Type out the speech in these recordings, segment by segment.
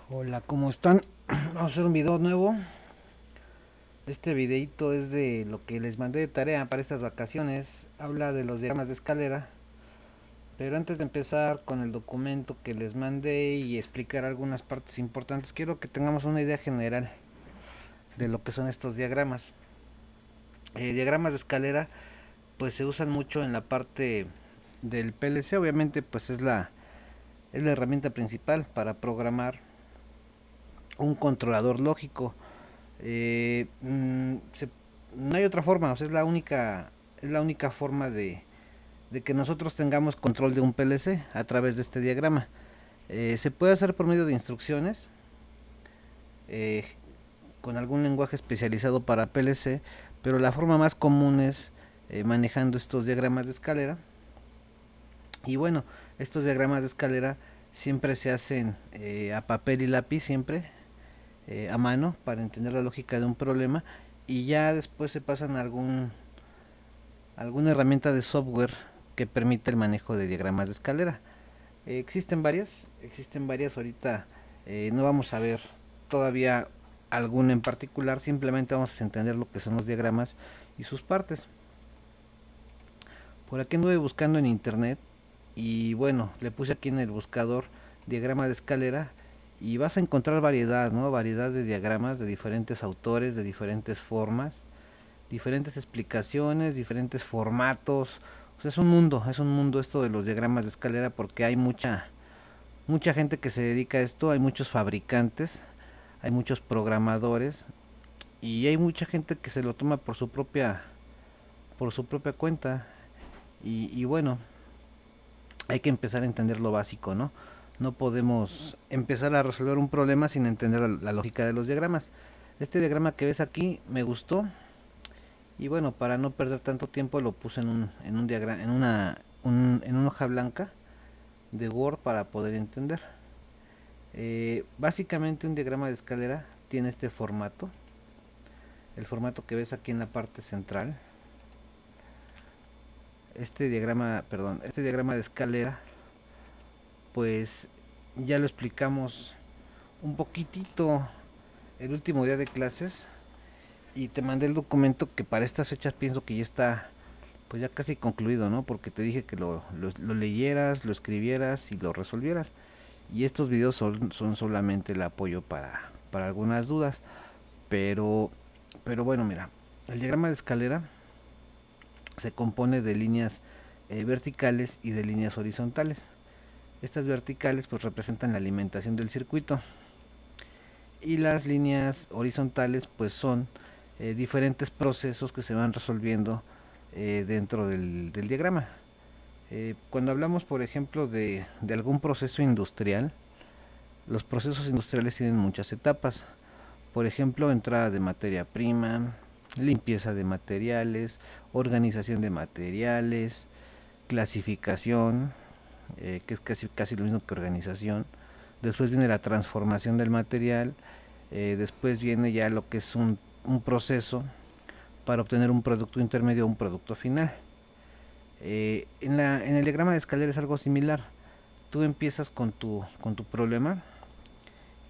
Hola, ¿cómo están? Vamos a hacer un video nuevo. Este videito es de lo que les mandé de tarea para estas vacaciones. Habla de los diagramas de escalera. Pero antes de empezar con el documento que les mandé y explicar algunas partes importantes, quiero que tengamos una idea general de lo que son estos diagramas. Diagramas de escalera pues se usan mucho en la parte del PLC. Obviamente pues es la herramienta principal para programar un controlador lógico. Eh, mm, se- no hay otra forma, o sea, es la única forma de que nosotros tengamos control de un PLC a través de este diagrama. Se puede hacer por medio de instrucciones, eh, con algún lenguaje especializado para PLC, pero la forma más común es manejando estos diagramas de escalera. Y bueno, estos diagramas de escalera siempre se hacen a papel y lápiz, siempre a mano, para entender la lógica de un problema, y ya después se pasan a alguna herramienta de software que permite el manejo de diagramas de escalera. Existen varias ahorita. No vamos a ver todavía alguna en particular, simplemente vamos a entender lo que son los diagramas y sus partes. Por aquí anduve buscando en internet y bueno, le puse aquí en el buscador diagrama de escalera y vas a encontrar variedad, ¿no? Variedad de diagramas de diferentes autores, de diferentes formas, diferentes explicaciones, diferentes formatos. O sea, es un mundo esto de los diagramas de escalera, porque hay mucha gente que se dedica a esto, hay muchos fabricantes, hay muchos programadores y hay mucha gente que se lo toma por su propia cuenta. Y bueno, hay que empezar a entender lo básico, ¿no? No podemos empezar a resolver un problema sin entender la lógica de los diagramas. Este diagrama que ves aquí me gustó. Y bueno, para no perder tanto tiempo lo puse en un diagrama, en una hoja blanca de Word para poder entender. Básicamente un diagrama de escalera tiene este formato, el formato que ves aquí en la parte central. Este diagrama de escalera, pues ya lo explicamos un poquitito el último día de clases y te mandé el documento que para estas fechas pienso que ya está pues ya casi concluido, ¿no? Porque te dije que lo leyeras, lo escribieras y lo resolvieras. Y estos videos son solamente el apoyo para algunas dudas. Pero, pero bueno, mira, el diagrama de escalera se compone de líneas verticales y de líneas horizontales. Estas verticales pues representan la alimentación del circuito y las líneas horizontales pues son diferentes procesos que se van resolviendo dentro del diagrama. Cuando hablamos, por ejemplo, de algún proceso industrial, los procesos industriales tienen muchas etapas. Por ejemplo, entrada de materia prima, limpieza de materiales, organización de materiales, clasificación, que es casi lo mismo que organización. Después viene la transformación del material. Después viene ya lo que es un proceso para obtener un producto intermedio o un producto final. En el diagrama de escalera es algo similar. Tú empiezas con tu problema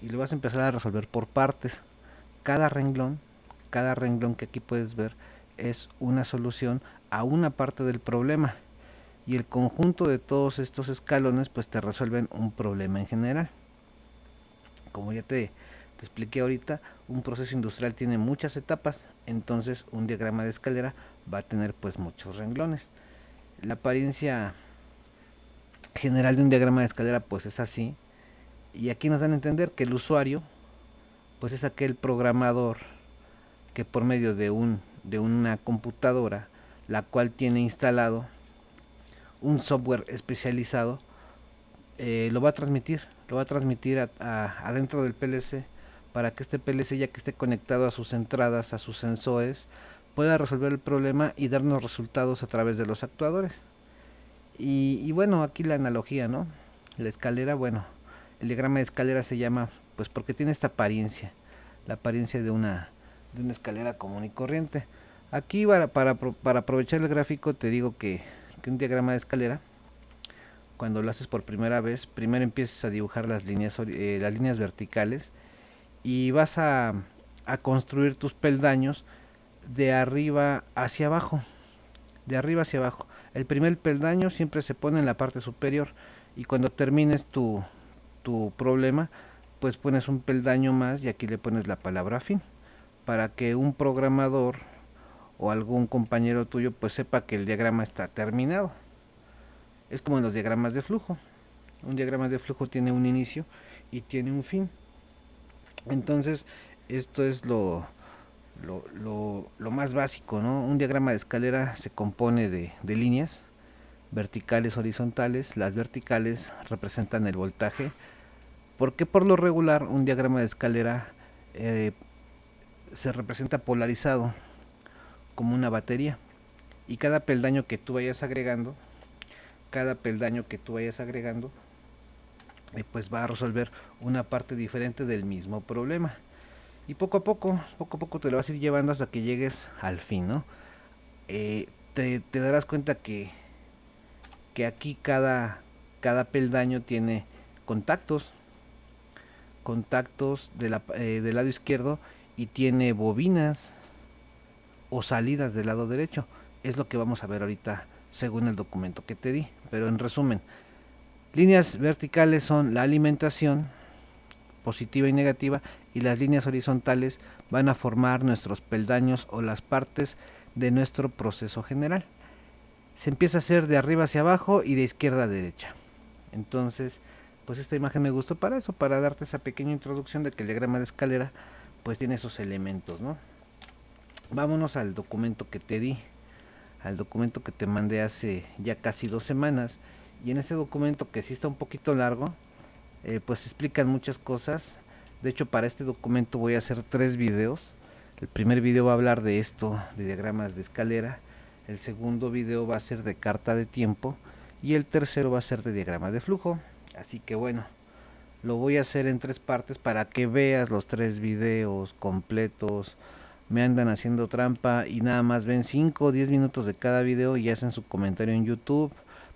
y lo vas a empezar a resolver por partes. Cada renglón, cada renglón que aquí puedes ver es una solución a una parte del problema. Y el conjunto de todos estos escalones pues te resuelven un problema en general. Como ya te expliqué ahorita, un proceso industrial tiene muchas etapas, entonces un diagrama de escalera va a tener pues muchos renglones. La apariencia general de un diagrama de escalera pues es así, y aquí nos dan a entender que el usuario pues es aquel programador que por medio de una computadora, la cual tiene instalado un software especializado, lo va a transmitir adentro del PLC, para que este PLC, ya que esté conectado a sus entradas, a sus sensores, pueda resolver el problema y darnos resultados a través de los actuadores. Y bueno, aquí la analogía, ¿no? La escalera, bueno, el diagrama de escalera se llama, pues porque tiene esta apariencia, la apariencia de una escalera común y corriente. Aquí para aprovechar el gráfico te digo que un diagrama de escalera cuando lo haces por primera vez, primero empiezas a dibujar las líneas verticales y vas a construir tus peldaños de arriba hacia abajo, de arriba hacia abajo. El primer peldaño siempre se pone en la parte superior y cuando termines tu problema, pues pones un peldaño más y aquí le pones la palabra fin, para que un programador o algún compañero tuyo pues sepa que el diagrama está terminado. Es como en los diagramas de flujo. Un diagrama de flujo tiene un inicio y tiene un fin. Entonces, esto es lo más básico, ¿no? Un diagrama de escalera se compone de líneas verticales, horizontales. Las verticales representan el voltaje, porque por lo regular un diagrama de escalera se representa polarizado como una batería, y cada peldaño que tú vayas agregando, pues va a resolver una parte diferente del mismo problema. Y poco a poco te lo vas a ir llevando hasta que llegues al fin, ¿no? Te darás cuenta que aquí cada peldaño tiene contactos, del lado izquierdo, y tiene bobinas o salidas del lado derecho. Es lo que vamos a ver ahorita según el documento que te di. Pero en resumen, líneas verticales son la alimentación positiva y negativa, y las líneas horizontales van a formar nuestros peldaños o las partes de nuestro proceso general. Se empieza a hacer de arriba hacia abajo y de izquierda a derecha. Entonces, pues esta imagen me gustó para eso, para darte esa pequeña introducción de que el diagrama de escalera pues tiene esos elementos, ¿no? Vámonos al documento que te di, al documento que te mandé hace ya casi 2 semanas. Y en ese documento, que sí está un poquito largo, pues explican muchas cosas. De hecho, para este documento voy a hacer 3 videos. El primer video va a hablar de esto, de diagramas de escalera. El segundo video va a ser de carta de tiempo. Y el tercero va a ser de diagrama de flujo. Así que bueno, lo voy a hacer en 3 partes para que veas los 3 videos completos. Me andan haciendo trampa y nada más ven 5 o 10 minutos de cada video y hacen su comentario en YouTube,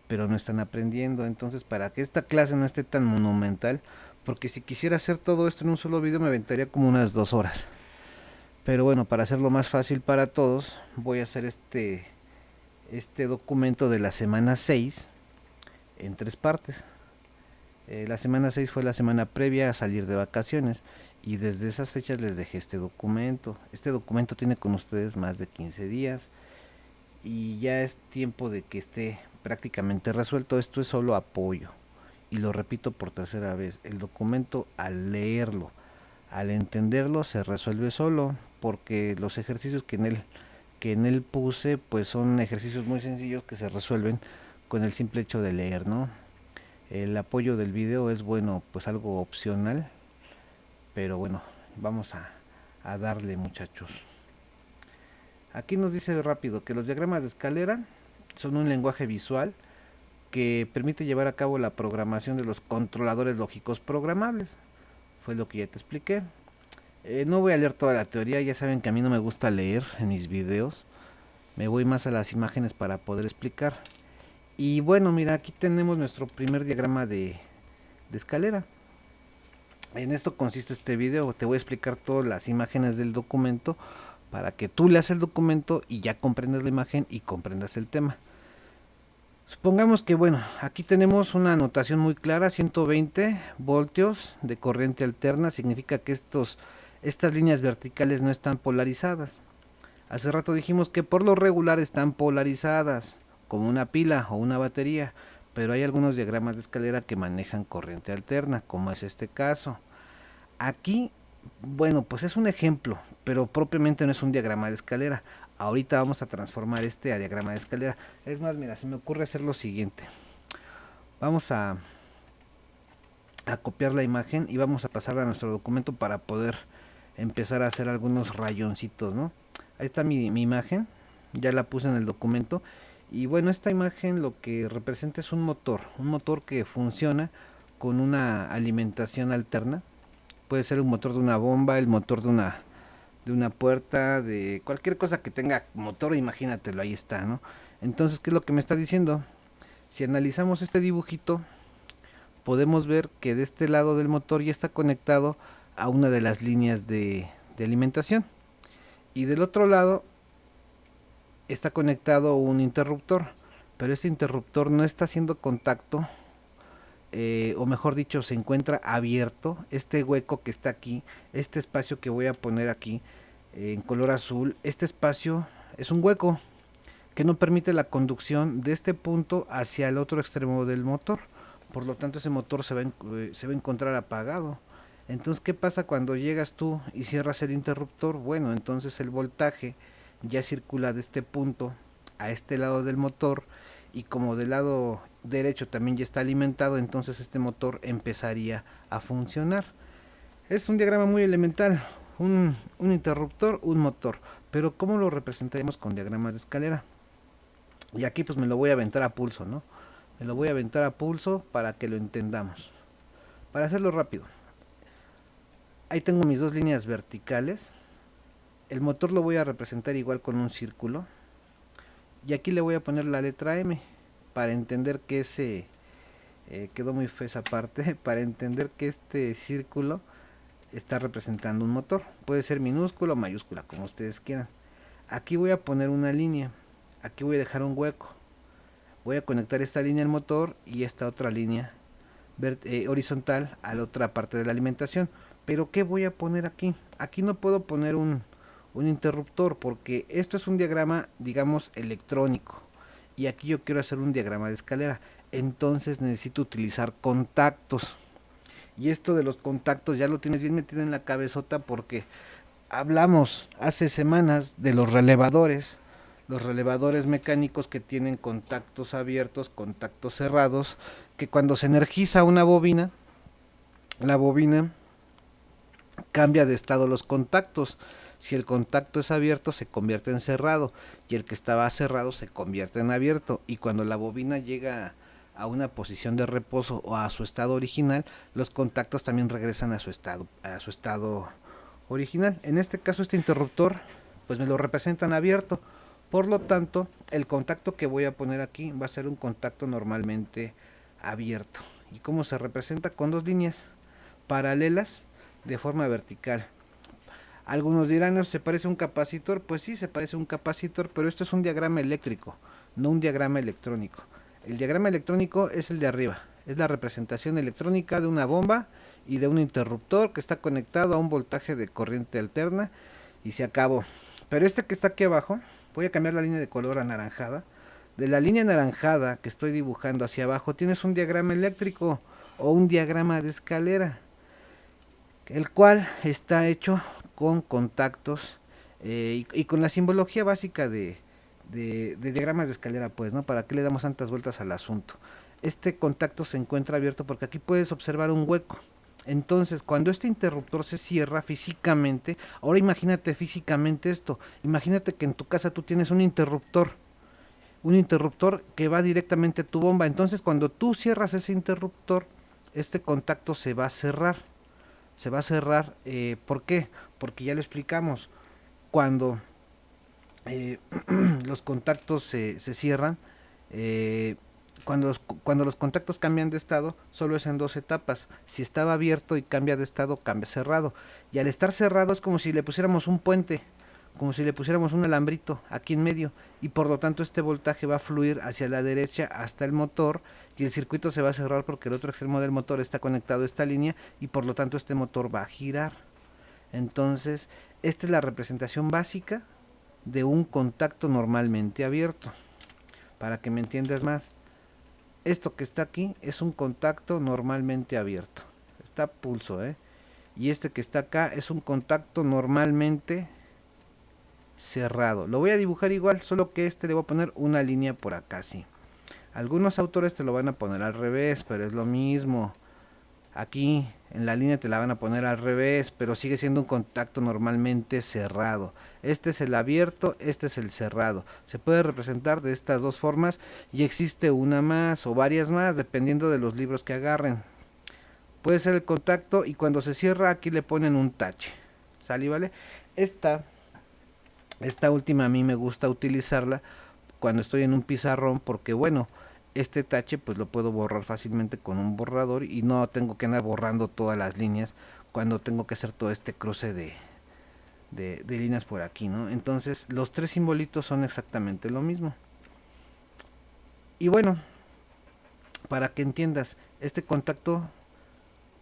pero no están aprendiendo. Entonces, para que esta clase no esté tan monumental, porque si quisiera hacer todo esto en un solo video me aventaría como unas 2 horas. Pero bueno, para hacerlo más fácil para todos, voy a hacer este documento de la semana 6 en 3 partes. La semana 6 fue la semana previa a salir de vacaciones, y desde esas fechas les dejé este documento. Este documento tiene con ustedes más de 15 días y ya es tiempo de que esté prácticamente resuelto. Esto es solo apoyo, y lo repito por tercera vez: el documento, al leerlo, al entenderlo, se resuelve solo, porque los ejercicios que en él puse pues son ejercicios muy sencillos que se resuelven con el simple hecho de leer, ¿no? El apoyo del video es, bueno, pues algo opcional, pero bueno, vamos a darle, muchachos. Aquí nos dice rápido que los diagramas de escalera son un lenguaje visual que permite llevar a cabo la programación de los controladores lógicos programables. Fue lo que ya te expliqué. No voy a leer toda la teoría, ya saben que a mí no me gusta leer en mis videos. Me voy más a las imágenes para poder explicar. Y bueno, mira, aquí tenemos nuestro primer diagrama de escalera. En esto consiste este video. Te voy a explicar todas las imágenes del documento para que tú leas el documento y ya comprendas la imagen y comprendas el tema. Supongamos que, bueno, aquí tenemos una anotación muy clara: 120 voltios de corriente alterna. Significa que estas líneas verticales no están polarizadas. Hace rato dijimos que por lo regular están polarizadas, como una pila o una batería, pero hay algunos diagramas de escalera que manejan corriente alterna, como es este caso. Aquí, bueno, pues es un ejemplo, pero propiamente no es un diagrama de escalera. Ahorita vamos a transformar a diagrama de escalera. Es más, mira, se me ocurre hacer lo siguiente. Vamos a copiar la imagen y vamos a pasarla a nuestro documento para poder empezar a hacer algunos rayoncitos, ¿no? Ahí está mi imagen, ya la puse en el documento. Y bueno, esta imagen lo que representa es un motor que funciona con una alimentación alterna. Puede ser un motor de una bomba, el motor de una puerta, de cualquier cosa que tenga motor, imagínatelo, ahí está, ¿no? Entonces, ¿qué es lo que me está diciendo? Si analizamos este dibujito, podemos ver que de este lado del motor ya está conectado a una de las líneas de alimentación, y del otro lado está conectado un interruptor, pero este interruptor no está haciendo contacto, o mejor dicho, se encuentra abierto. Este hueco que está aquí, este espacio que voy a poner aquí en color azul, este espacio es un hueco que no permite la conducción de este punto hacia el otro extremo del motor. Por lo tanto, ese motor se va a encontrar apagado. Entonces, ¿qué pasa cuando llegas tú y cierras el interruptor? Bueno, entonces el voltaje ya circula de este punto a este lado del motor, y como del lado derecho también ya está alimentado, entonces este motor empezaría a funcionar. Es un diagrama muy elemental, un interruptor, un motor, pero ¿cómo lo representaríamos con diagramas de escalera? Y aquí pues me lo voy a aventar a pulso, ¿no? Me lo voy a aventar a pulso para que lo entendamos. Para hacerlo rápido, ahí tengo mis dos líneas verticales. El motor lo voy a representar igual con un círculo. Y aquí le voy a poner la letra M para entender que ese... quedó muy fea esa parte. Para entender que este círculo está representando un motor. Puede ser minúscula o mayúscula, como ustedes quieran. Aquí voy a poner una línea. Aquí voy a dejar un hueco. Voy a conectar esta línea al motor y esta otra línea horizontal a la otra parte de la alimentación. Pero ¿qué voy a poner aquí? Aquí no puedo poner un interruptor, porque esto es un diagrama, digamos, electrónico, y aquí yo quiero hacer un diagrama de escalera. Entonces necesito utilizar contactos, y esto de los contactos ya lo tienes bien metido en la cabezota, porque hablamos hace semanas de los relevadores mecánicos que tienen contactos abiertos, contactos cerrados, que cuando se energiza una bobina, la bobina cambia de estado los contactos. Si el contacto es abierto, se convierte en cerrado, y el que estaba cerrado se convierte en abierto, y cuando la bobina llega a una posición de reposo o a su estado original, los contactos también regresan a su estado original. En este caso, este interruptor pues me lo representan abierto. Por lo tanto, el contacto que voy a poner aquí va a ser un contacto normalmente abierto. ¿Y cómo se representa? Con dos líneas paralelas de forma vertical. Algunos dirán, ¿no se parece a un capacitor? Pues sí, se parece a un capacitor, pero esto es un diagrama eléctrico, no un diagrama electrónico. El diagrama electrónico es el de arriba, es la representación electrónica de una bomba y de un interruptor que está conectado a un voltaje de corriente alterna, y se acabó. Pero este que está aquí abajo, voy a cambiar la línea de color anaranjada. De la línea anaranjada que estoy dibujando hacia abajo tienes un diagrama eléctrico o un diagrama de escalera, el cual está hecho con contactos, y con la simbología básica de diagramas de escalera, pues, ¿no? ¿Para qué le damos tantas vueltas al asunto? Este contacto se encuentra abierto porque aquí puedes observar un hueco. Entonces, cuando este interruptor se cierra físicamente, ahora imagínate físicamente esto, imagínate que en tu casa tú tienes un interruptor que va directamente a tu bomba. Entonces, cuando tú cierras ese interruptor, este contacto se va a cerrar. Se va a cerrar, ¿por qué? Porque ya lo explicamos, cuando eh, los contactos se cierran, eh, cuando los contactos cambian de estado, solo es en dos etapas. Si estaba abierto y cambia de estado, cambia cerrado. Y al estar cerrado es como si le pusiéramos un puente, como si le pusiéramos un alambrito aquí en medio, y por lo tanto este voltaje va a fluir hacia la derecha hasta el motor, y el circuito se va a cerrar porque el otro extremo del motor está conectado a esta línea, y por lo tanto este motor va a girar. Entonces, esta es la representación básica de un contacto normalmente abierto. Para que me entiendas más, esto que está aquí es un contacto normalmente abierto. Está pulso, ¿eh? Y este que está acá es un contacto normalmente cerrado. Lo voy a dibujar igual, solo que este le voy a poner una línea por acá, sí. Algunos autores te lo van a poner al revés, pero es lo mismo. Aquí en la línea te la van a poner al revés, pero sigue siendo un contacto normalmente cerrado. Este es el abierto, este es el cerrado. Se puede representar de estas dos formas, y existe una más o varias más dependiendo de los libros que agarren. Puede ser el contacto, y cuando se cierra aquí le ponen un tache. ¿Sale, vale? Esta última a mí me gusta utilizarla cuando estoy en un pizarrón, porque bueno, este tache pues lo puedo borrar fácilmente con un borrador y no tengo que andar borrando todas las líneas cuando tengo que hacer todo este cruce de líneas por aquí, ¿no? Entonces los tres simbolitos son exactamente lo mismo. Y bueno, para que entiendas, este contacto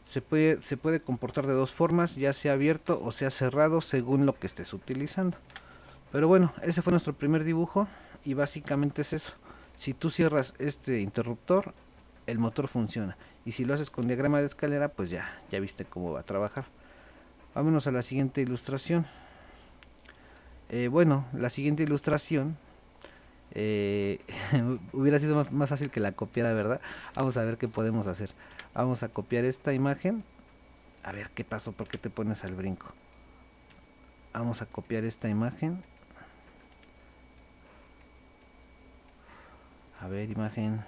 se puede comportar de dos formas, ya sea abierto o sea cerrado según lo que estés utilizando. Pero bueno, ese fue nuestro primer dibujo y básicamente es eso. Si tú cierras este interruptor, el motor funciona. Y si lo haces con diagrama de escalera, pues ya viste cómo va a trabajar. Vámonos a la siguiente ilustración. Bueno, la siguiente ilustración eh, hubiera sido más fácil que la copiara, ¿verdad? Vamos a ver qué podemos hacer. Vamos a copiar esta imagen. A ver qué pasó, por qué te pones al brinco. Vamos a copiar esta imagen. A ver, imagen.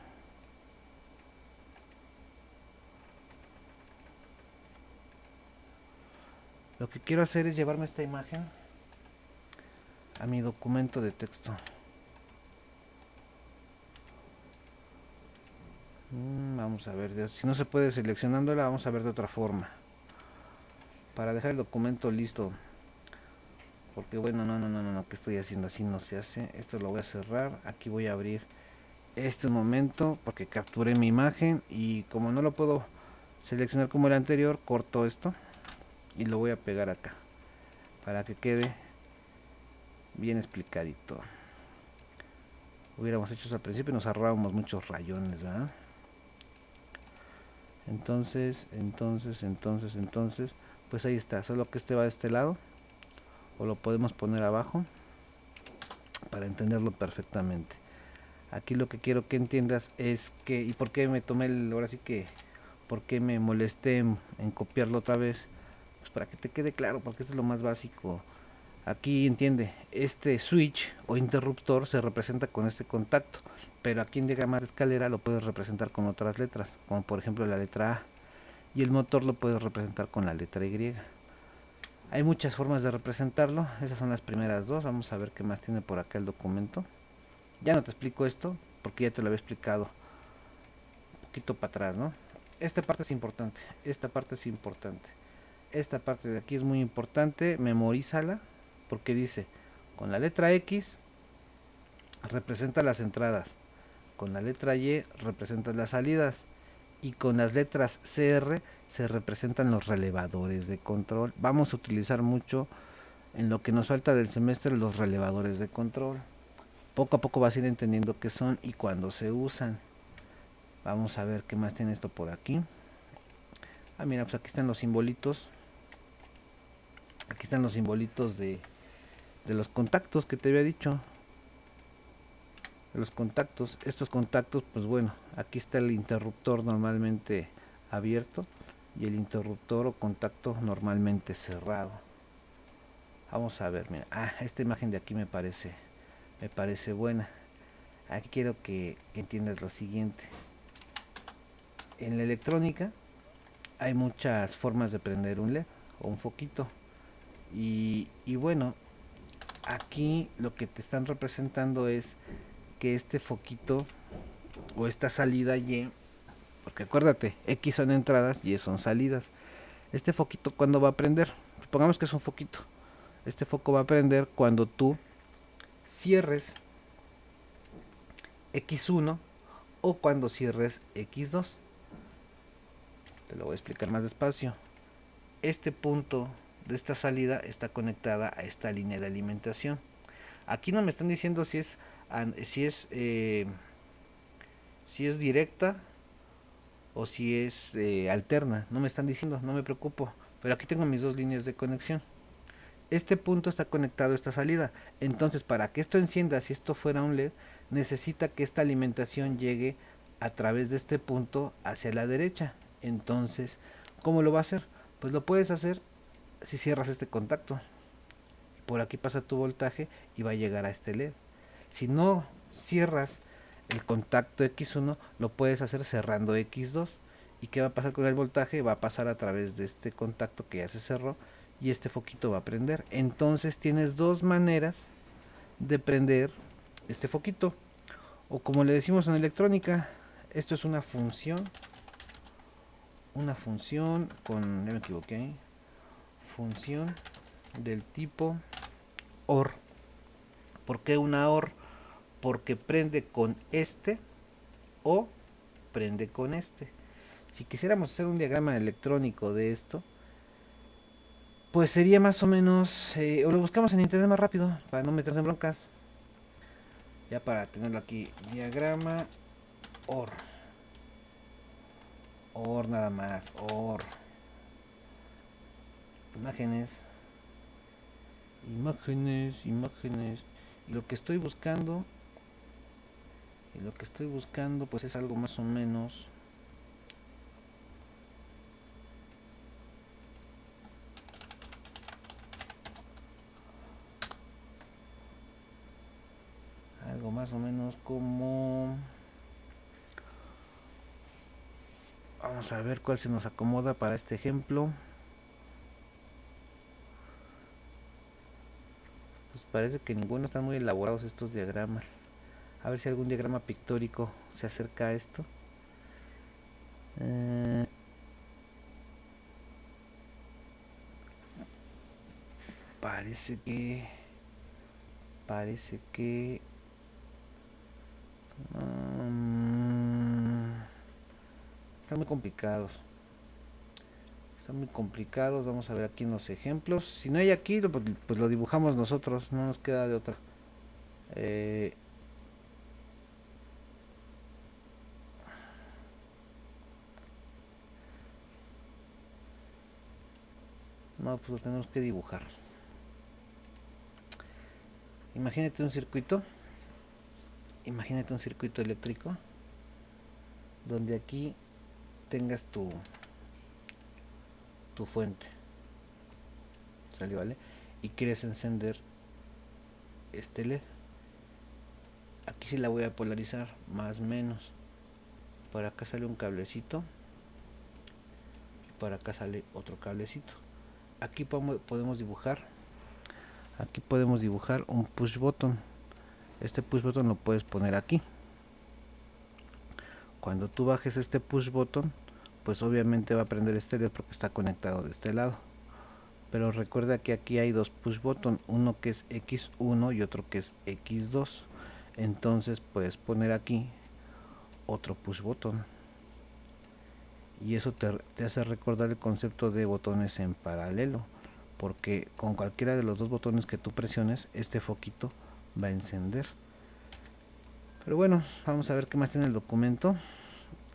Lo que quiero hacer es llevarme esta imagen a mi documento de texto. Vamos a ver, si no se puede seleccionándola, vamos a ver de otra forma. Para dejar el documento listo. Porque bueno, no, ¿qué estoy haciendo? Así no se hace. Esto lo voy a cerrar. Aquí voy a abrir este momento porque capturé mi imagen. Y como no lo puedo seleccionar como el anterior, corto esto y lo voy a pegar acá para que quede bien explicadito. Hubiéramos hecho eso al principio y nos ahorrábamos muchos rayones, ¿verdad? Entonces, pues ahí está. Solo que este va de este lado o lo podemos poner abajo para entenderlo perfectamente. Aquí lo que quiero que entiendas es que, y por qué me tomé ahora sí que, por qué me molesté en copiarlo otra vez, pues para que te quede claro, porque esto es lo más básico. Aquí entiende, este switch o interruptor se representa con este contacto, pero aquí en diagrama de escalera lo puedes representar con otras letras, como por ejemplo la letra A, y el motor lo puedes representar con la letra Y. Hay muchas formas de representarlo, esas son las primeras dos. Vamos a ver qué más tiene por acá el documento. Ya no te explico esto, porque ya te lo había explicado un poquito para atrás, ¿no? Esta parte es importante, esta parte es importante. Esta parte de aquí es muy importante, memorízala, porque dice, con la letra X representa las entradas, con la letra Y representa las salidas, y con las letras CR se representan los relevadores de control. Vamos a utilizar mucho en lo que nos falta del semestre los relevadores de control. Poco a poco vas a ir entendiendo qué son y cuándo se usan. Vamos a ver qué más tiene esto por aquí. Ah, mira, pues aquí están los simbolitos. Aquí están los simbolitos de los contactos que te había dicho. De los contactos. Estos contactos, pues bueno, aquí está el interruptor normalmente abierto y el interruptor o contacto normalmente cerrado. Vamos a ver, mira. Ah, esta imagen de aquí me parece buena. Aquí quiero que entiendas lo siguiente. En la electrónica hay muchas formas de prender un LED o un foquito. Y bueno, aquí lo que te están representando es que este foquito o esta salida Y, porque acuérdate, X son entradas y Y son salidas. Este foquito, ¿cuándo va a prender? Supongamos que es un foquito. Este foco va a prender cuando tú cierres X1 o cuando cierres X2. Te lo voy a explicar más despacio. Este punto de esta salida está conectada a esta línea de alimentación. Aquí no me están diciendo si es directa o si es alterna. No me están diciendo, no me preocupo. Pero aquí tengo mis dos líneas de conexión. Este punto está conectado a esta salida. Entonces, para que esto encienda, si esto fuera un LED, necesita que esta alimentación llegue a través de este punto hacia la derecha. Entonces, ¿cómo lo va a hacer? Pues lo puedes hacer si cierras este contacto. Por aquí pasa tu voltaje y va a llegar a este LED. Si no cierras el contacto X1, lo puedes hacer cerrando X2. ¿Y qué va a pasar con el voltaje? Va a pasar a través de este contacto que ya se cerró y este foquito va a prender. Entonces tienes dos maneras de prender este foquito. O como le decimos en electrónica, esto es una función con, ya me equivoqué, función del tipo OR. ¿Por qué una OR? Porque prende con este o prende con este. Si quisiéramos hacer un diagrama electrónico de esto, pues sería más o menos, o lo buscamos en internet más rápido, para no meterse en broncas. Ya para tenerlo aquí, diagrama OR. OR nada más, OR. Imágenes. Imágenes. Y lo que estoy buscando, pues es algo más o menos. Algo más o menos como... Vamos a ver cuál se nos acomoda para este ejemplo. Pues parece que ninguno están muy elaborados estos diagramas. A ver si algún diagrama pictórico se acerca a esto. Parece que... están muy complicados. Vamos a ver aquí en los ejemplos. Si no hay aquí, pues lo dibujamos nosotros. No nos queda de otra. No, pues lo tenemos que dibujar. Imagínate un circuito. Imagínate un circuito eléctrico. Donde aquí tengas tu fuente. ¿Sale, vale? Y quieres encender este LED. Aquí sí la voy a polarizar, más menos. Por acá sale un cablecito. Y por acá sale otro cablecito. Aquí podemos dibujar. Aquí podemos dibujar un push button. Este push button lo puedes poner aquí. Cuando tú bajes este push button, pues obviamente va a prender este LED porque está conectado de este lado. Pero recuerda que aquí hay dos push button, uno que es X1 y otro que es X2. Entonces puedes poner aquí otro push button. Y eso te hace recordar el concepto de botones en paralelo, porque con cualquiera de los dos botones que tú presiones, este foquito va a encender. Pero bueno, vamos a ver qué más tiene el documento.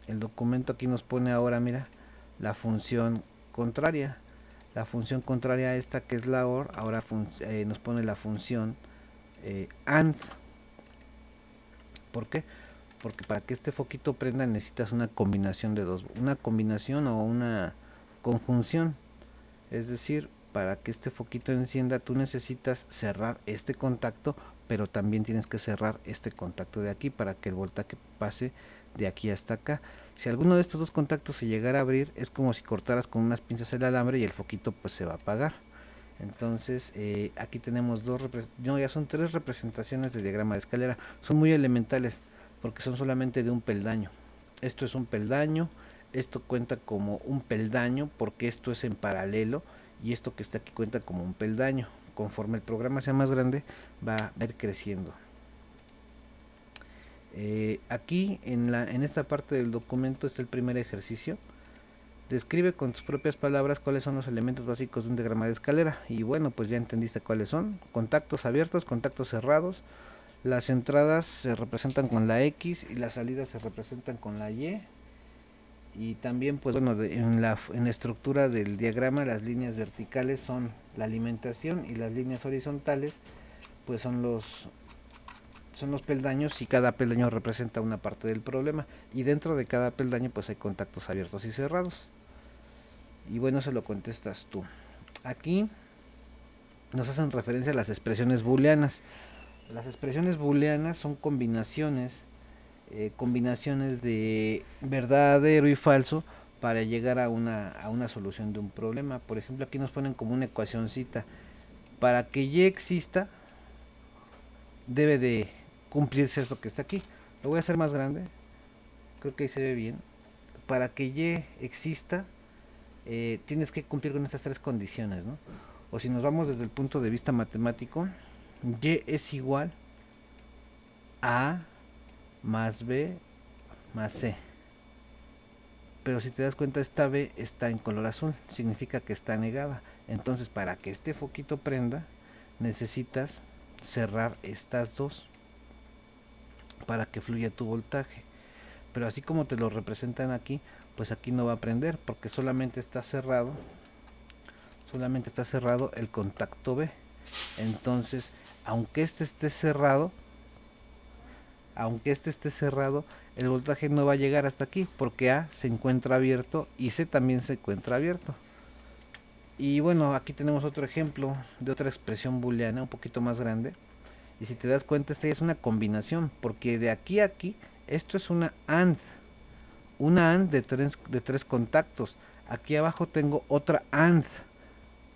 El documento aquí nos pone ahora, mira, la función contraria. La función contraria a esta que es la OR, ahora nos pone la función AND. ¿Por qué? Porque para que este foquito prenda necesitas una combinación de dos, una combinación o una conjunción. Es decir, para que este foquito encienda tú necesitas cerrar este contacto, pero también tienes que cerrar este contacto de aquí para que el voltaje pase de aquí hasta acá. Si alguno de estos dos contactos se llegara a abrir, es como si cortaras con unas pinzas el alambre y el foquito pues se va a apagar. Entonces aquí tenemos ya son tres representaciones de diagrama de escalera. Son muy elementales porque son solamente de un peldaño. Esto es un peldaño, esto cuenta como un peldaño porque esto es en paralelo y esto que está aquí cuenta como un peldaño. Conforme el programa sea más grande va a ir creciendo. Aquí en esta parte del documento está el primer ejercicio. Describe con tus propias palabras cuáles son los elementos básicos de un diagrama de escalera. Y bueno, pues ya entendiste cuáles son. Contactos abiertos, contactos cerrados. Las entradas se representan con la X y las salidas se representan con la Y. Y también, pues bueno, en la estructura del diagrama, las líneas verticales son la alimentación y las líneas horizontales, pues son los peldaños y cada peldaño representa una parte del problema. Y dentro de cada peldaño, pues hay contactos abiertos y cerrados. Y bueno, eso lo contestas tú. Aquí nos hacen referencia a las expresiones booleanas. Las expresiones booleanas son combinaciones de verdadero y falso para llegar a una solución de un problema. Por ejemplo, aquí nos ponen como una ecuacioncita. Para que Y exista, debe de cumplirse esto que está aquí. Lo voy a hacer más grande, creo que ahí se ve bien. Para que Y exista, tienes que cumplir con estas tres condiciones, ¿no? O si nos vamos desde el punto de vista matemático, Y es igual a más B más C. Pero si te das cuenta, esta B está en color azul, significa que está negada. Entonces, para que este foquito prenda, necesitas cerrar estas dos para que fluya tu voltaje. Pero así como te lo representan aquí, pues aquí no va a prender porque solamente está cerrado el contacto B. Entonces, aunque este esté cerrado, el voltaje no va a llegar hasta aquí porque A se encuentra abierto y C también se encuentra abierto. Y bueno, aquí tenemos otro ejemplo de otra expresión booleana un poquito más grande. Y si te das cuenta, esta es una combinación, porque de aquí a aquí, esto es una AND de tres contactos. Aquí abajo tengo otra AND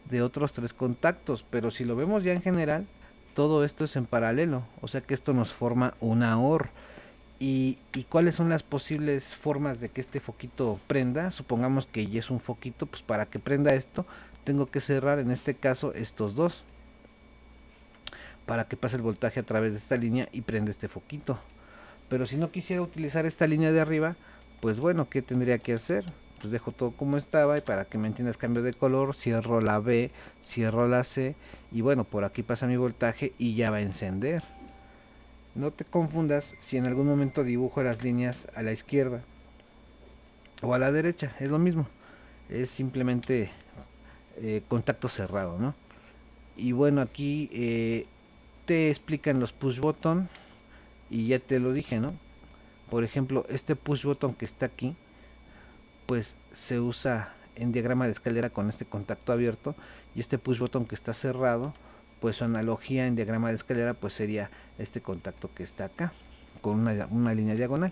de otros tres contactos, pero si lo vemos ya en general, todo esto es en paralelo, o sea que esto nos forma una OR. ¿Y cuáles son las posibles formas de que este foquito prenda? Supongamos que ya es un foquito, pues para que prenda esto, tengo que cerrar en este caso estos dos, para que pase el voltaje a través de esta línea y prenda este foquito. Pero si no quisiera utilizar esta línea de arriba, pues bueno, ¿qué tendría que hacer? Pues dejo todo como estaba y para que me entiendas cambio de color, cierro la B, cierro la C y bueno, por aquí pasa mi voltaje y ya va a encender. No te confundas si en algún momento dibujo las líneas a la izquierda o a la derecha, es lo mismo, es simplemente contacto cerrado, ¿no? Y bueno, aquí te explican los push button y ya te lo dije, ¿no? Por ejemplo, este push button que está aquí, pues se usa en diagrama de escalera con este contacto abierto, y este push button que está cerrado, pues su analogía en diagrama de escalera pues sería este contacto que está acá con una línea diagonal.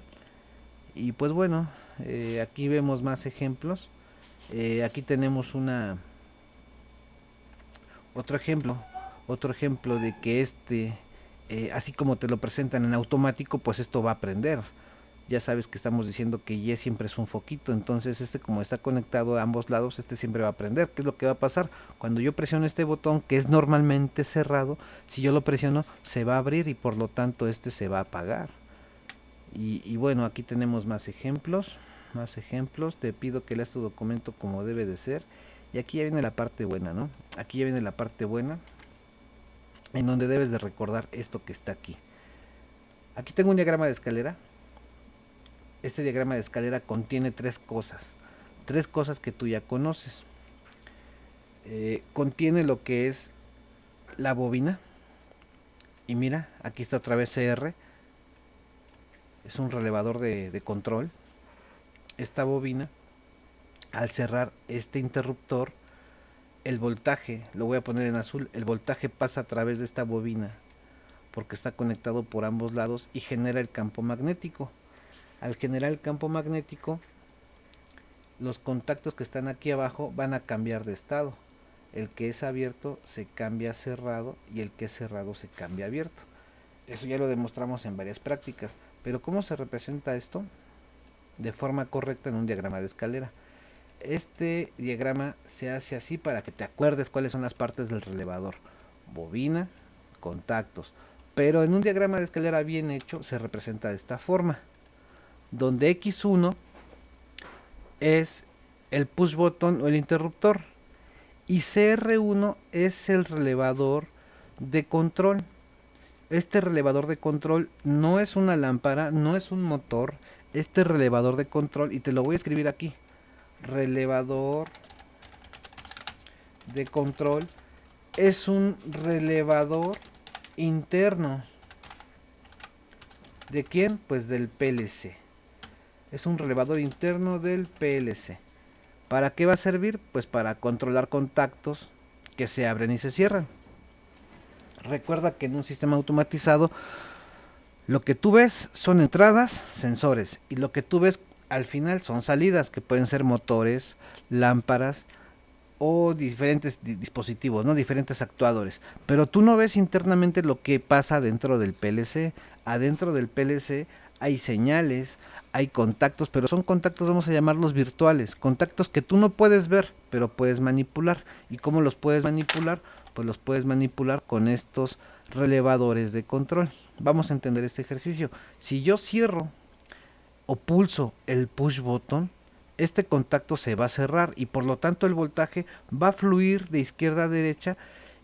Y pues bueno, aquí vemos más ejemplos. Aquí tenemos otro ejemplo de que así como te lo presentan en automático, pues esto va a prender. Ya sabes que estamos diciendo que Y siempre es un foquito, entonces como está conectado a ambos lados, siempre va a prender. ¿Qué es lo que va a pasar? Cuando yo presiono este botón, que es normalmente cerrado, si yo lo presiono, se va a abrir y por lo tanto se va a apagar. Y bueno, aquí tenemos más ejemplos, te pido que leas tu documento como debe de ser. Y aquí ya viene la parte buena, ¿no? Aquí ya viene la parte buena, en donde debes de recordar esto que está aquí. Aquí tengo un diagrama de escalera. Este diagrama de escalera contiene tres cosas que tú ya conoces. Contiene lo que es la bobina, y mira, aquí está otra vez CR, es un relevador de control. Esta bobina, al cerrar este interruptor, el voltaje, lo voy a poner en azul, el voltaje pasa a través de esta bobina porque está conectado por ambos lados y genera el campo magnético. Al generar el campo magnético, los contactos que están aquí abajo van a cambiar de estado. El que es abierto se cambia a cerrado y el que es cerrado se cambia a abierto. Eso ya lo demostramos en varias prácticas. Pero ¿cómo se representa esto? De forma correcta en un diagrama de escalera. Este diagrama se hace así para que te acuerdes cuáles son las partes del relevador. Bobina, contactos. Pero en un diagrama de escalera bien hecho se representa de esta forma, donde X1 es el push button o el interruptor y CR1 es el relevador de control. Este relevador de control no es una lámpara, no es un motor. Este relevador de control, y te lo voy a escribir aquí, relevador de control, es un relevador interno. ¿De quién? Pues del PLC. Es un relevador interno del PLC. ¿Para qué va a servir? Pues para controlar contactos que se abren y se cierran. Recuerda que en un sistema automatizado lo que tú ves son entradas, sensores, y lo que tú ves al final son salidas, que pueden ser motores, lámparas o diferentes dispositivos, ¿no? Diferentes actuadores. Pero tú no ves internamente lo que pasa dentro del PLC. Adentro del PLC hay señales, hay contactos, pero son contactos, vamos a llamarlos virtuales, contactos que tú no puedes ver, pero puedes manipular. ¿Y cómo los puedes manipular? Pues los puedes manipular con estos relevadores de control. Vamos a entender este ejercicio. Si yo cierro o pulso el push button, este contacto se va a cerrar y por lo tanto el voltaje va a fluir de izquierda a derecha,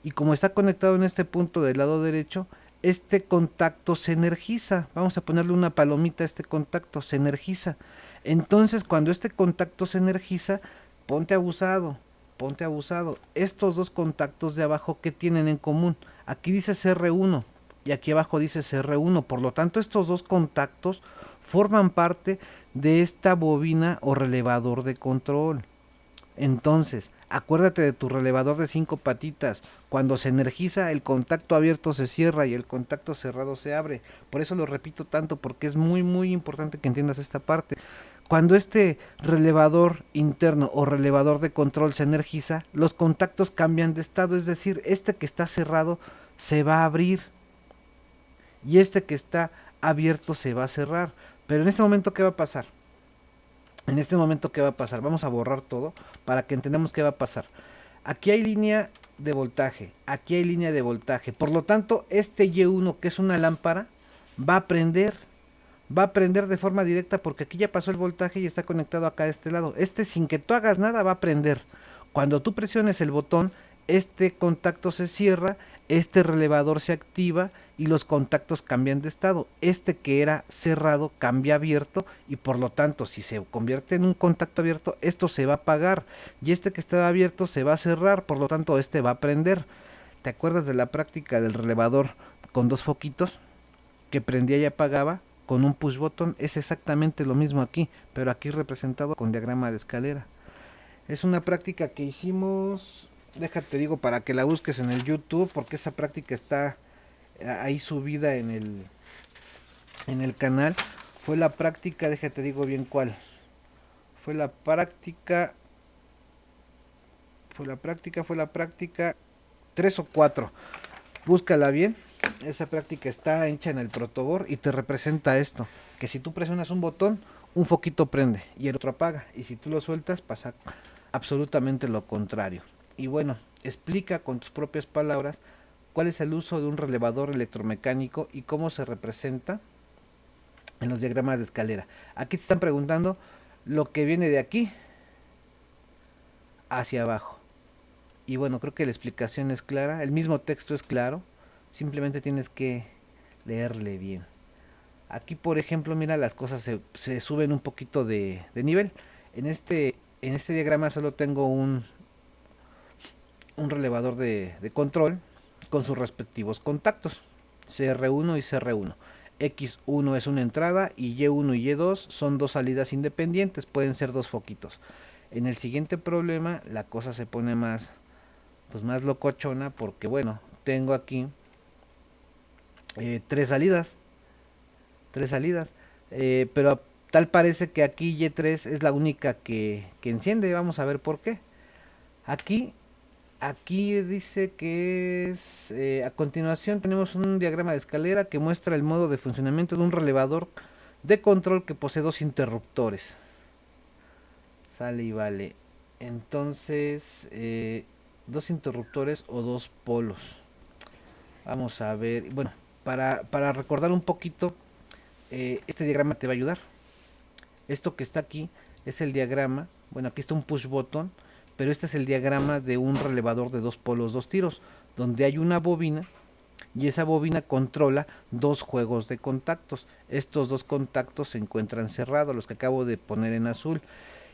y como está conectado en este punto del lado derecho, este contacto se energiza. Vamos a ponerle una palomita a este contacto, se energiza. Entonces cuando este contacto se energiza, ponte abusado, ponte abusado. Estos dos contactos de abajo, ¿qué tienen en común? Aquí dice CR1 y aquí abajo dice CR1. Por lo tanto, estos dos contactos forman parte de esta bobina o relevador de control. Entonces, acuérdate de tu relevador de 5 patitas. Cuando se energiza, el contacto abierto se cierra y el contacto cerrado se abre. Por eso lo repito tanto, porque es muy muy importante que entiendas esta parte. Cuando este relevador interno o relevador de control se energiza, los contactos cambian de estado, es decir, este que está cerrado se va a abrir y este que está abierto se va a cerrar. Pero en este momento, ¿qué va a pasar? En este momento, ¿qué va a pasar? Vamos a borrar todo para que entendamos qué va a pasar. Aquí hay línea de voltaje, aquí hay línea de voltaje. Por lo tanto, este Y1, que es una lámpara, va a prender. Va a prender de forma directa porque aquí ya pasó el voltaje y está conectado acá a este lado. Este, sin que tú hagas nada, va a prender. Cuando tú presiones el botón, este contacto se cierra, este relevador se activa y los contactos cambian de estado. Este que era cerrado cambia a abierto y por lo tanto, si se convierte en un contacto abierto, esto se va a apagar y este que estaba abierto se va a cerrar, por lo tanto este va a prender. ¿Te acuerdas de la práctica del relevador con dos foquitos que prendía y apagaba? Con un push button es exactamente lo mismo aquí, pero aquí representado con diagrama de escalera. Es una práctica que hicimos, déjate digo, para que la busques en el YouTube, porque esa práctica está ahí subida en el canal. Fue la práctica, déjate digo bien cuál. Fue la práctica, fue la práctica 3 o 4. Búscala bien. Esa práctica está hecha en el protoboard y te representa esto, que si tú presionas un botón, un foquito prende y el otro apaga, y si tú lo sueltas pasa absolutamente lo contrario. Y bueno, explica con tus propias palabras cuál es el uso de un relevador electromecánico y cómo se representa en los diagramas de escalera. Aquí te están preguntando lo que viene de aquí hacia abajo. Y bueno, creo que la explicación es clara, el mismo texto es claro, simplemente tienes que leerle bien. Aquí, por ejemplo, mira, las cosas se suben un poquito de nivel. En este diagrama solo tengo un relevador de control con sus respectivos contactos, CR1 y CR1. X1 es una entrada y Y1 y Y2 son dos salidas independientes, pueden ser dos foquitos. En el siguiente problema la cosa se pone más, pues más locochona, porque bueno, tengo aquí tres salidas, pero tal parece que aquí Y3 es la única que enciende. Vamos a ver por qué. Aquí Aquí dice que es, a continuación tenemos un diagrama de escalera que muestra el modo de funcionamiento de un relevador de control que posee dos interruptores. Sale y vale. Entonces, dos interruptores o dos polos. Vamos a ver, bueno, para recordar un poquito, este diagrama te va a ayudar. Esto que está aquí es el diagrama, bueno, aquí está un push button, pero este es el diagrama de un relevador de dos polos, dos tiros, donde hay una bobina y esa bobina controla dos juegos de contactos. Estos dos contactos se encuentran cerrados, los que acabo de poner en azul,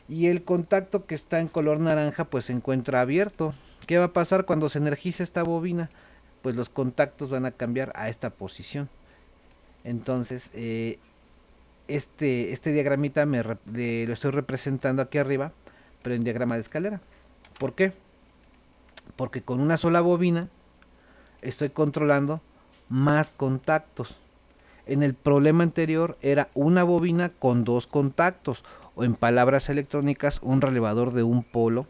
y el contacto que está en color naranja pues se encuentra abierto. ¿Qué va a pasar cuando se energice esta bobina? Pues los contactos van a cambiar a esta posición. Entonces, este diagramita lo estoy representando aquí arriba, pero en diagrama de escalera. ¿Por qué? Porque con una sola bobina estoy controlando más contactos. En el problema anterior era una bobina con dos contactos, o en palabras electrónicas, un relevador de un polo,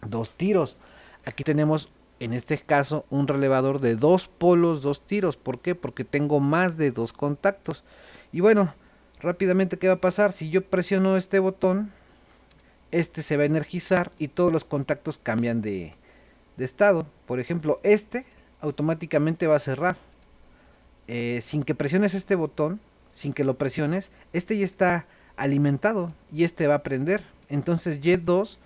dos tiros. Aquí tenemos, en este caso, un relevador de dos polos, dos tiros. ¿Por qué? Porque tengo más de dos contactos. Y bueno, rápidamente, ¿qué va a pasar? Si yo presiono este botón, este se va a energizar y todos los contactos cambian de estado. Por ejemplo, este automáticamente va a cerrar. Sin que presiones este botón, sin que lo presiones, este ya está alimentado y este va a prender. Entonces Y2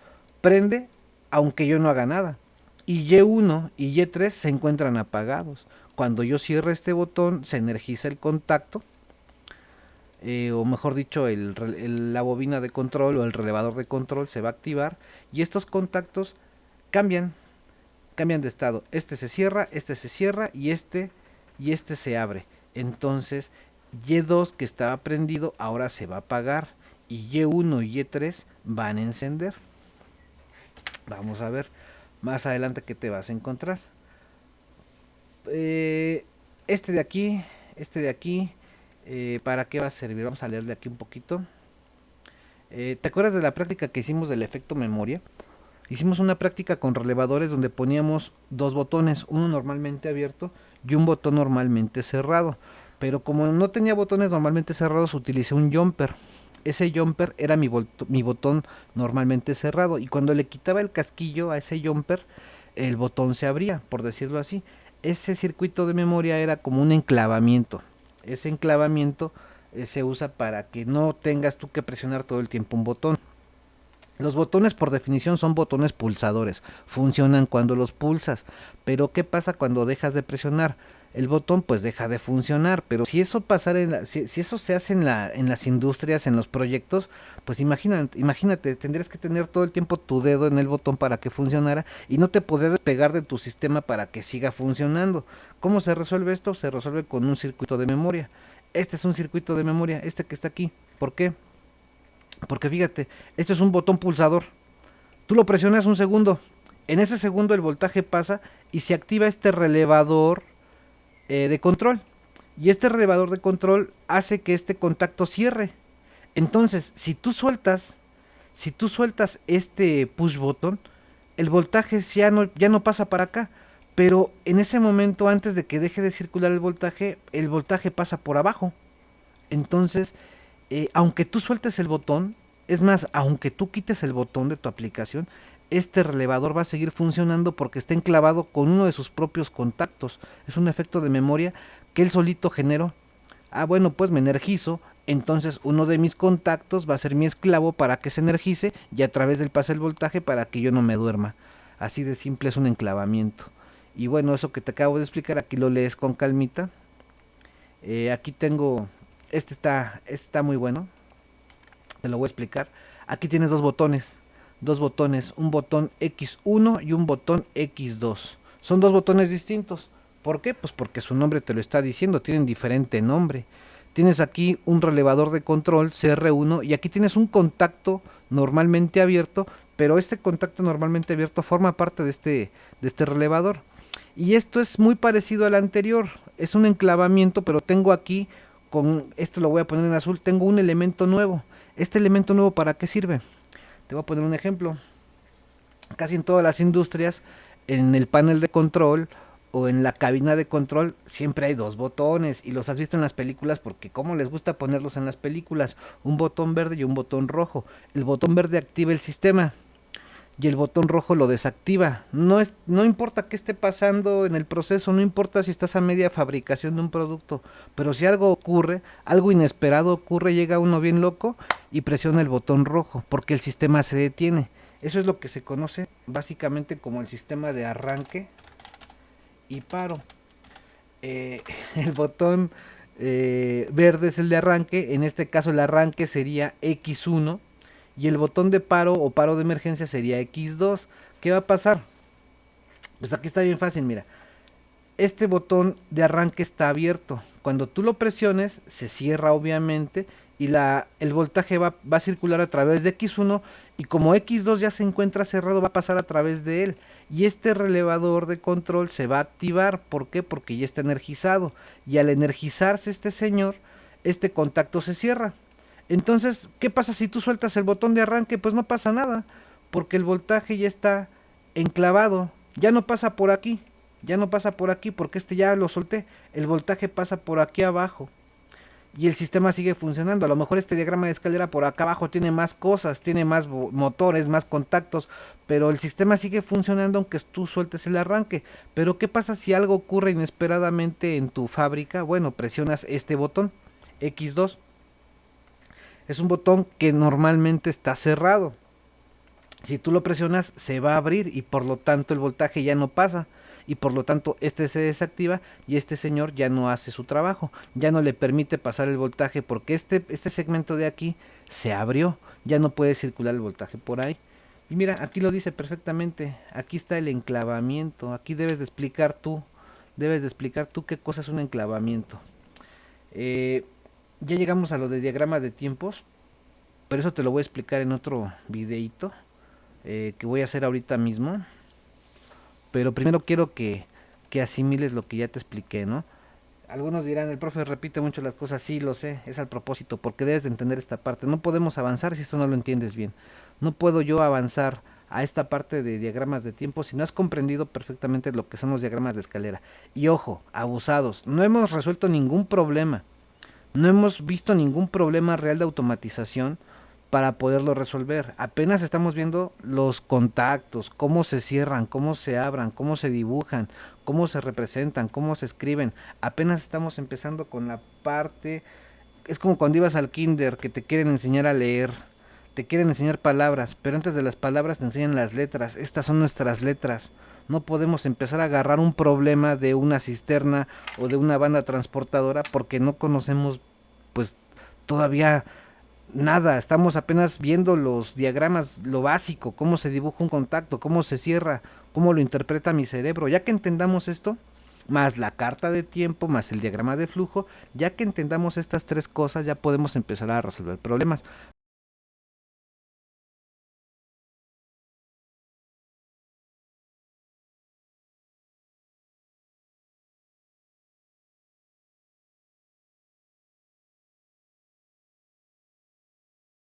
prende aunque yo no haga nada. Y Y1 y Y3 se encuentran apagados. Cuando yo cierre este botón, se energiza el contacto, o mejor dicho, la bobina de control o el relevador de control se va a activar y estos contactos cambian, cambian de estado. Este se cierra y este se abre. Entonces Y2 que estaba prendido ahora se va a apagar y Y1 y Y3 van a encender. Vamos a ver más adelante qué te vas a encontrar. Eh, este de aquí, ¿para qué va a servir? Vamos a leerle aquí un poquito. ¿Te acuerdas de la práctica que hicimos del efecto memoria? Hicimos una práctica con relevadores donde poníamos dos botones, uno normalmente abierto y un botón normalmente cerrado. Pero como no tenía botones normalmente cerrados, utilicé un jumper. Ese jumper era mi botón normalmente cerrado y cuando le quitaba el casquillo a ese jumper, el botón se abría, por decirlo así. Ese circuito de memoria era como un enclavamiento. Ese enclavamiento se usa para que no tengas tú que presionar todo el tiempo un botón. Los botones por definición son botones pulsadores, funcionan cuando los pulsas, pero ¿qué pasa cuando dejas de presionar? El botón pues deja de funcionar, pero si eso si eso se hace en las industrias, en los proyectos, pues imagínate, tendrías que tener todo el tiempo tu dedo en el botón para que funcionara y no te podrías despegar de tu sistema para que siga funcionando. ¿Cómo se resuelve esto? Se resuelve con un circuito de memoria. Este es un circuito de memoria, este que está aquí. ¿Por qué? Porque fíjate, esto es un botón pulsador. Tú lo presionas un segundo. En ese segundo el voltaje pasa y se activa este relevador de control. Y este relevador de control hace que este contacto cierre. Entonces, si tú sueltas este push button, el voltaje ya no pasa para acá. Pero en ese momento, antes de que deje de circular el voltaje pasa por abajo. Entonces, aunque tú sueltes el botón, es más, aunque tú quites el botón de tu aplicación, este relevador va a seguir funcionando porque está enclavado con uno de sus propios contactos. Es un efecto de memoria que él solito generó. Ah, bueno, pues me energizo, entonces uno de mis contactos va a ser mi esclavo para que se energice y a través del pase el voltaje para que yo no me duerma. Así de simple es un enclavamiento. Y bueno, eso que te acabo de explicar, aquí lo lees con calmita. Aquí tengo, este está muy bueno, te lo voy a explicar. Aquí tienes dos botones, un botón X1 y un botón X2. Son dos botones distintos. ¿Por qué? Pues porque su nombre te lo está diciendo, tienen diferente nombre. Tienes aquí un relevador de control CR1 y aquí tienes un contacto normalmente abierto, pero este contacto normalmente abierto forma parte de este relevador. Y esto es muy parecido al anterior, es un enclavamiento, pero tengo aquí, con esto lo voy a poner en azul, tengo un elemento nuevo. ¿Este elemento nuevo para qué sirve? Te voy a poner un ejemplo. Casi en todas las industrias, en el panel de control o en la cabina de control, siempre hay dos botones y los has visto en las películas porque como les gusta ponerlos en las películas, un botón verde y un botón rojo. El botón verde activa el sistema y el botón rojo lo desactiva. No importa qué esté pasando en el proceso, no importa si estás a media fabricación de un producto, pero si algo ocurre, algo inesperado ocurre, llega uno bien loco y presiona el botón rojo porque el sistema se detiene. Eso es lo que se conoce básicamente como el sistema de arranque y paro. El botón verde es el de arranque, en este caso el arranque sería X1 y el botón de paro o paro de emergencia sería X2. ¿Qué va a pasar? Pues aquí está bien fácil, mira. Este botón de arranque está abierto. Cuando tú lo presiones, se cierra obviamente y el voltaje va a circular a través de X1 y como X2 ya se encuentra cerrado, va a pasar a través de él. Y este relevador de control se va a activar. ¿Por qué? Porque ya está energizado. Y al energizarse este señor, este contacto se cierra. Entonces, ¿qué pasa si tú sueltas el botón de arranque? Pues no pasa nada, porque el voltaje ya está enclavado, ya no pasa por aquí, ya no pasa por aquí, porque este ya lo solté, el voltaje pasa por aquí abajo. y el sistema sigue funcionando. A lo mejor este diagrama de escalera por acá abajo tiene más cosas, tiene más motores, más contactos, pero el sistema sigue funcionando aunque tú sueltes el arranque. Pero ¿qué pasa si algo ocurre inesperadamente en tu fábrica? Bueno, presionas este botón, X2. Es un botón que normalmente está cerrado. Si tú lo presionas, se va a abrir y por lo tanto el voltaje ya no pasa. Y por lo tanto este se desactiva y este señor ya no hace su trabajo. Ya no le permite pasar el voltaje porque este segmento de aquí se abrió. Ya no puede circular el voltaje por ahí. Y mira, aquí lo dice perfectamente. Aquí está el enclavamiento. Aquí debes de explicar tú. Debes de explicar tú qué cosa es un enclavamiento. Eh, ya llegamos a lo de diagrama de tiempos. Pero eso te lo voy a explicar en otro videito que voy a hacer ahorita mismo. Pero primero quiero que asimiles lo que ya te expliqué, ¿no? Algunos dirán, el profe repite mucho las cosas, sí, lo sé, es al propósito, porque debes de entender esta parte. No podemos avanzar si esto no lo entiendes bien. No puedo yo avanzar a esta parte de diagramas de tiempo si no has comprendido perfectamente lo que son los diagramas de escalera. Y ojo, abusados, no hemos resuelto ningún problema. No hemos visto ningún problema real de automatización para poderlo resolver. Apenas estamos viendo los contactos, cómo se cierran, cómo se abran, cómo se dibujan, cómo se representan, cómo se escriben. Apenas estamos empezando con la parte... Es como cuando ibas al kinder que te quieren enseñar a leer, te quieren enseñar palabras, pero antes de las palabras te enseñan las letras. Estas son nuestras letras. No podemos empezar a agarrar un problema de una cisterna o de una banda transportadora porque no conocemos pues todavía nada, estamos apenas viendo los diagramas, lo básico, cómo se dibuja un contacto, cómo se cierra, cómo lo interpreta mi cerebro. Ya que entendamos esto, más la carta de tiempo, más el diagrama de flujo, ya que entendamos estas tres cosas, ya podemos empezar a resolver problemas.